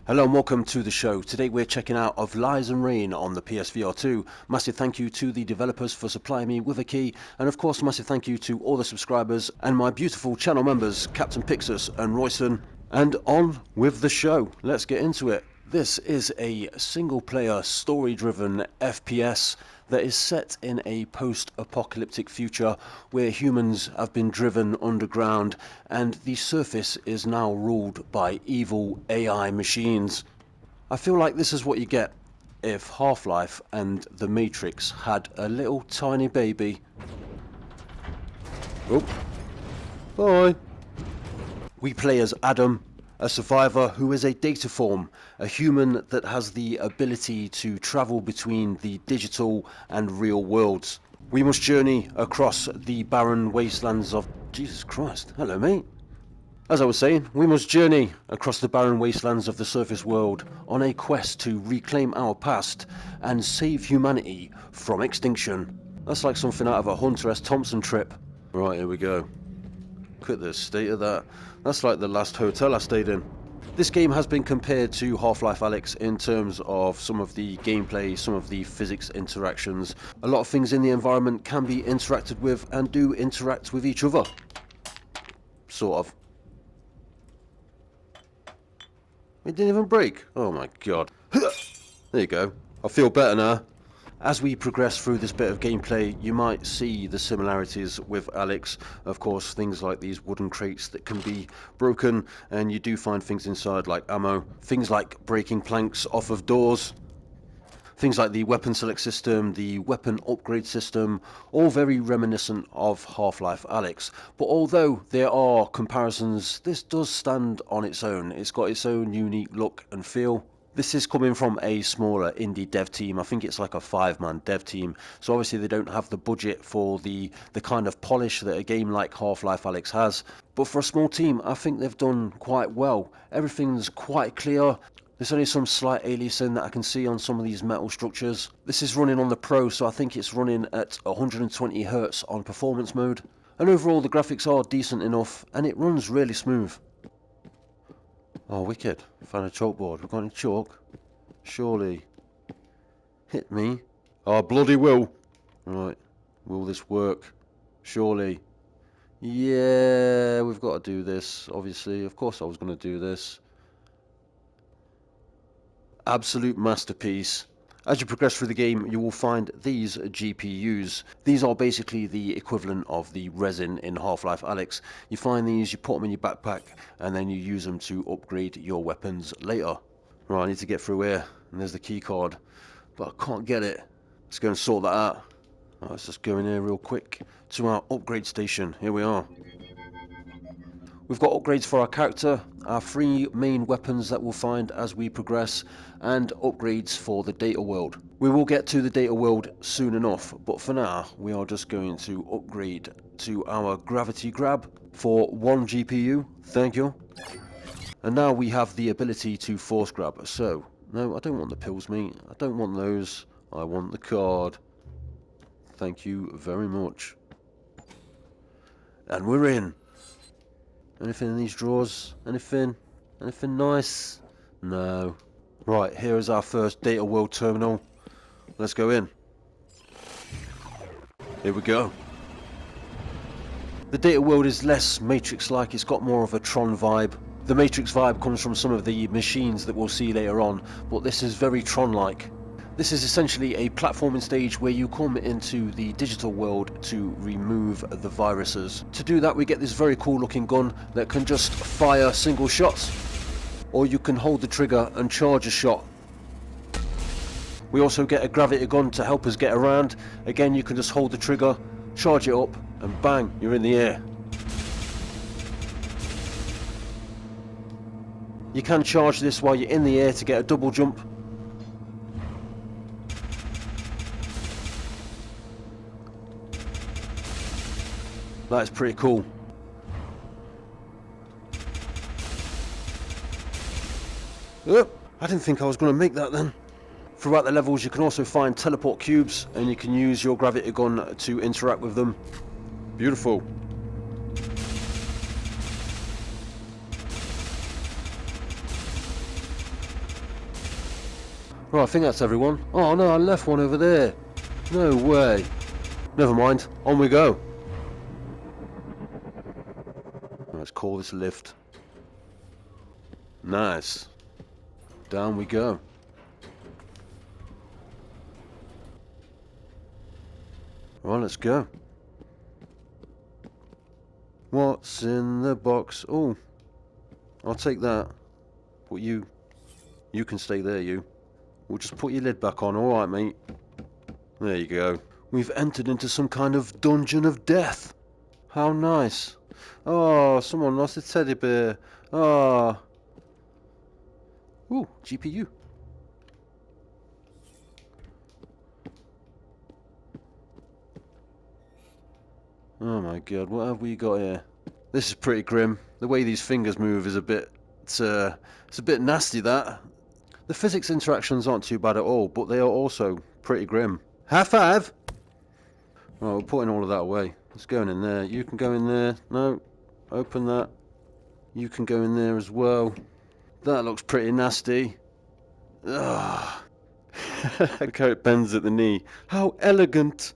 Hello and welcome to the show. Today we're checking out Of Lies and Rain on the PSVR2. Massive thank you to the developers for supplying me with a key, and of course massive thank you to all the subscribers and my beautiful channel members, Captain Pixus and Royson. And on with the show. Let's get into it. This is a single player story driven FPS that is set in a post-apocalyptic future where humans have been driven underground and the surface is now ruled by evil AI machines. I feel like this is what you get if Half-Life and The Matrix had a little tiny baby. Oh, bye. We play as Adam, a survivor who is a data form, a human that has the ability to travel between the digital and real worlds. We must journey across the barren wastelands of... Jesus Christ, hello mate. As I was saying, we must journey across the barren wastelands of the surface world on a quest to reclaim our past and save humanity from extinction. That's like something out of a Hunter S. Thompson trip. Right, here we go. Look at the state of that. That's like the last hotel I stayed in. This game has been compared to Half-Life Alyx in terms of some of the gameplay, some of the physics interactions. A lot of things in the environment can be interacted with and do interact with each other. Sort of. It didn't even break. Oh my god. There you go. I feel better now. As we progress through this bit of gameplay, you might see the similarities with Alyx. Of course, things like these wooden crates that can be broken, and you do find things inside like ammo, things like breaking planks off of doors, things like the weapon select system, the weapon upgrade system, all very reminiscent of Half-Life Alyx. But although there are comparisons, this does stand on its own. It's got its own unique look and feel. This is coming from a smaller indie dev team. I think it's like a 5-man dev team. So obviously they don't have the budget for the kind of polish that a game like Half-Life Alyx has. But for a small team, I think they've done quite well. Everything's quite clear. There's only some slight aliasing that I can see on some of these metal structures. This is running on the Pro, so I think it's running at 120 Hz on performance mode. And overall the graphics are decent enough and it runs really smooth. Oh, wicked. Found a chalkboard. We've got any chalk? Surely. Hit me. Oh, bloody will. Right. Will this work? Surely. Yeah, we've got to do this, obviously. Of course I was going to do this. Absolute masterpiece. As you progress through the game, you will find these GPUs. These are basically the equivalent of the resin in Half-Life Alyx. You find these, you put them in your backpack, and then you use them to upgrade your weapons later. Right, I need to get through here, and there's the key card, but I can't get it. Let's go and sort that out. Right, let's just go in here real quick to our upgrade station. Here we are. We've got upgrades for our character, our 3 main weapons that we'll find as we progress, and upgrades for the data world. We will get to the data world soon enough, but for now we are just going to upgrade to our gravity grab for 1 GPU, thank you. And now we have the ability to force grab, so, no, I don't want the pills, mate, I don't want those, I want the card. Thank you very much. And we're in. Anything in these drawers? Anything? Anything nice? No. Right, here is our first data world terminal. Let's go in. Here we go. The data world is less Matrix-like, it's got more of a Tron vibe. The Matrix vibe comes from some of the machines that we'll see later on, but this is very Tron-like. This is essentially a platforming stage where you come into the digital world to remove the viruses. To do that we get this very cool looking gun that can just fire single shots, or you can hold the trigger and charge a shot. We also get a gravity gun to help us get around. Again, you can just hold the trigger, charge it up, and bang, you're in the air. You can charge this while you're in the air to get a double jump. That is pretty cool. Oh, I didn't think I was going to make that then. Throughout the levels you can also find teleport cubes and you can use your gravity gun to interact with them. Beautiful. Right, I think that's everyone. Oh no, I left one over there. No way. Never mind, on we go. Let's call this lift. Nice. Down we go. Right, let's go. What's in the box? Oh, I'll take that. But you can stay there, you. We'll just put your lid back on, alright, mate. There you go. We've entered into some kind of dungeon of death. How nice. Oh, someone lost a teddy bear. Ah. Ooh, GPU. Oh my god, what have we got here? This is pretty grim. The way these fingers move is a bit... it's a bit nasty, that. The physics interactions aren't too bad at all, but they are also pretty grim. High five! Right, we're putting all of that away. It's going in there. You can go in there. No. Open that. You can go in there as well. That looks pretty nasty. Ugh. Look how it bends at the knee. How elegant!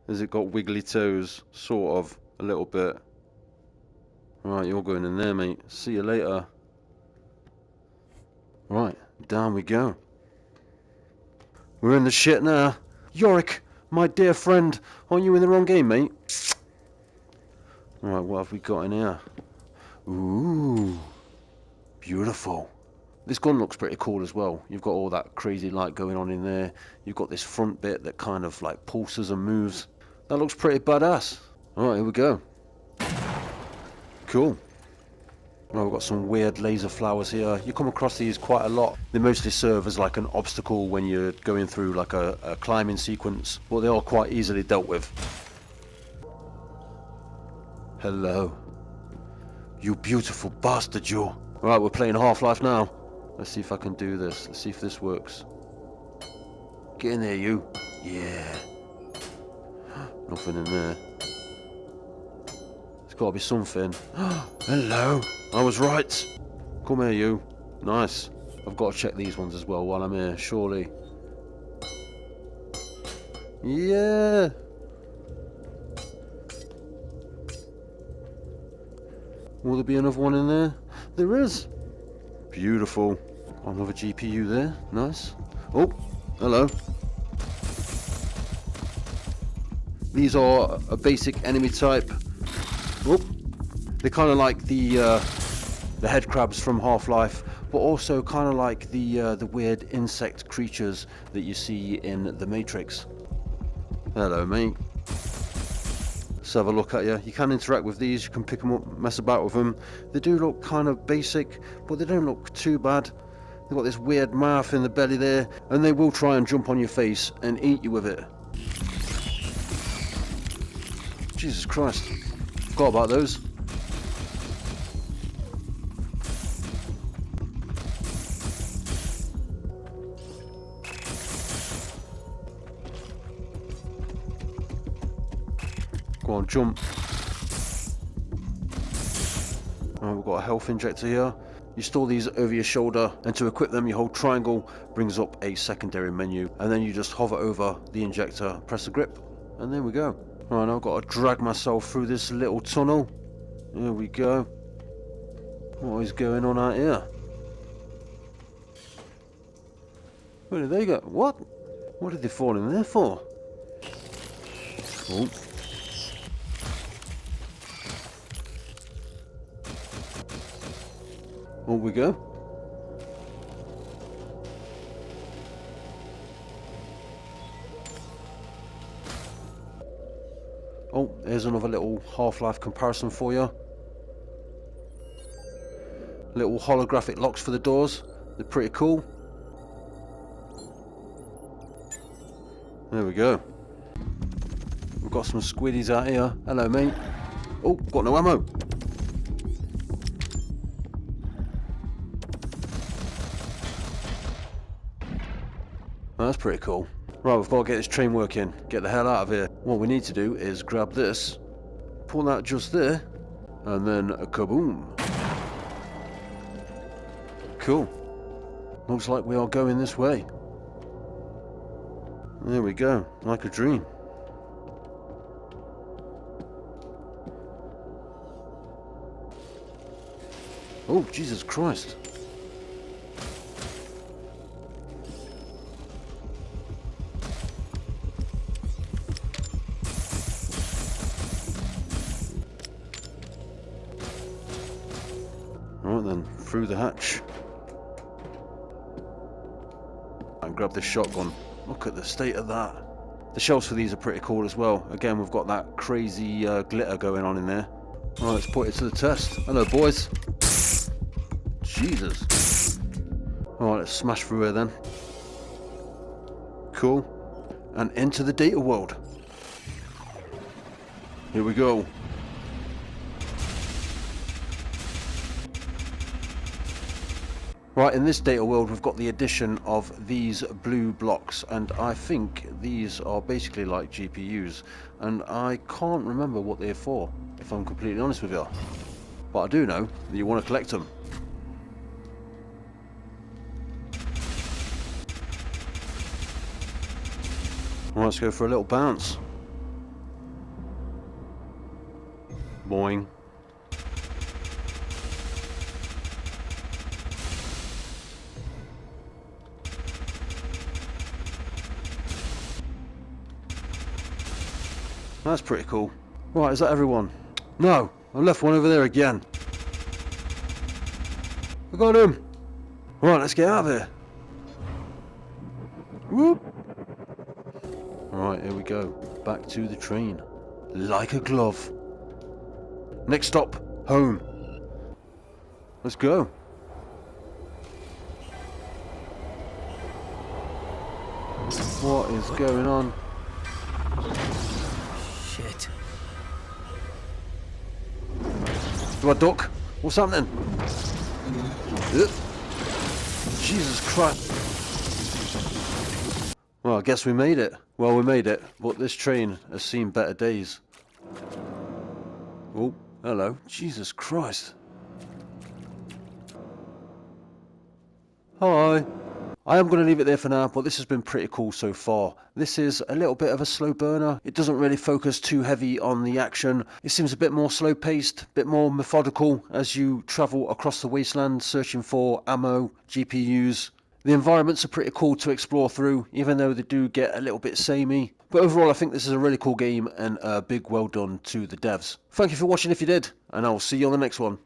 Has it got wiggly toes? Sort of. A little bit. Right, you're going in there, mate. See you later. Right, down we go. We're in the shit now. Yorick, my dear friend, aren't you in the wrong game, mate? Right, what have we got in here? Ooh, beautiful. This gun looks pretty cool as well. You've got all that crazy light going on in there. You've got this front bit that kind of like pulses and moves. That looks pretty badass. Alright, here we go. Cool. Well, we've got some weird laser flowers here. You come across these quite a lot. They mostly serve as like an obstacle when you're going through like a climbing sequence, but they are quite easily dealt with. Hello. You beautiful bastard, you. Right, we're playing Half-Life now. Let's see if I can do this. Let's see if this works. Get in there, you. Yeah. Nothing in there. There's got to be something. Hello. I was right. Come here, you. Nice. I've got to check these ones as well while I'm here, surely. Yeah. Will there be another one in there? There is. Beautiful. Another GPU there. Nice. Oh, hello. These are a basic enemy type. Oh, they're kind of like the head crabs from Half-Life, but also kind of like the weird insect creatures that you see in The Matrix. Hello, mate. Let's have a look at you. You can interact with these, you can pick them up, mess about with them. They do look kind of basic, but they don't look too bad. They've got this weird mouth in the belly there, and they will try and jump on your face and eat you with it. Jesus Christ. Forgot about those. Go on, jump. Right, we've got a health injector here. You store these over your shoulder, and to equip them you hold triangle, brings up a secondary menu, and then you just hover over the injector, press the grip, and there we go. Right, now I've got to drag myself through this little tunnel. Here we go. What is going on out here? Where did they go? What? What did they fall in there for? Oh. On we go. Oh, there's another little Half-Life comparison for you. Little holographic locks for the doors. They're pretty cool. There we go. We've got some squiddies out here. Hello, mate. Oh, got no ammo. That's pretty cool. Right, we've got to get this train working. Get the hell out of here. What we need to do is grab this, pull that just there, and then a kaboom. Cool. Looks like we are going this way. There we go, like a dream. Oh, Jesus Christ. Alright then, through the hatch. And grab this shotgun. Look at the state of that. The shells for these are pretty cool as well. Again, we've got that crazy glitter going on in there. Alright, let's put it to the test. Hello, boys. Jesus. Alright, let's smash through here then. Cool. And enter the data world. Here we go. Right, in this data world we've got the addition of these blue blocks, and I think these are basically like GPUs, and I can't remember what they're for, if I'm completely honest with you. But I do know that you want to collect them. Right, let's go for a little bounce. Boing. That's pretty cool. Right, is that everyone? No, I left one over there again. I got him. Right, let's get out of here. Whoop. Right, here we go. Back to the train. Like a glove. Next stop, home. Let's go. What is going on? Shit. Do I duck? What's happening? Jesus Christ. Well, I guess we made it. Well, we made it, but this train has seen better days. Oh, hello. Jesus Christ. Hi. I am going to leave it there for now, but this has been pretty cool so far. This is a little bit of a slow burner. It doesn't really focus too heavy on the action. It seems a bit more slow paced, a bit more methodical as you travel across the wasteland searching for ammo, GPUs. The environments are pretty cool to explore through, even though they do get a little bit samey. But overall, I think this is a really cool game, and a big well done to the devs. Thank you for watching if you did, and I'll see you on the next one.